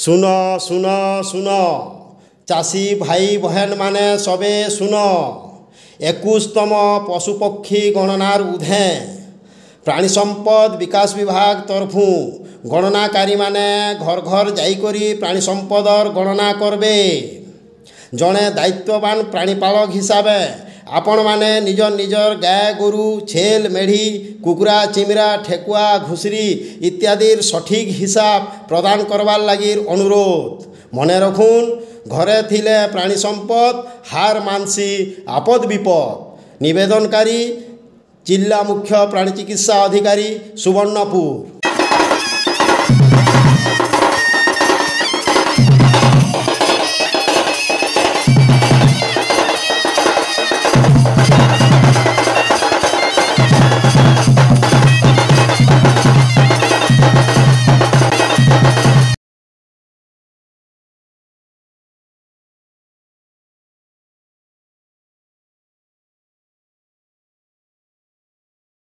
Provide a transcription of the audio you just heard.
শুন শুন শুন চাষী ভাই বহেন মানে সবে শুন 21তম পশুপক্ষী গণনার উধে প্রাণী সম্পদ বিকাশ বিভাগ তরফু গণনাকারী মানে ঘর ঘর যাইকরি প্রাণী সম্পদর গণনা করবে। জনে দায়িত্ববান প্রাণীপালক হিসাবে আপন মানে নিজর নিজর গায়ে গরু ছেল মেঢ়ি কুকুরা চিমরা ঠেকুয়া ঘুষরি ইত্যাদির সঠিক হিসাব প্রদান করবার লাগির অনুরোধ। মনে রাখুন, ঘরে থিলে প্রাণী সম্পদ হার মানসি আপদ বিপদ। নিবেদনকারী জিলা মুখ্য প্রাণী চিকিৎসা অধিকারী সুবর্ণপুর।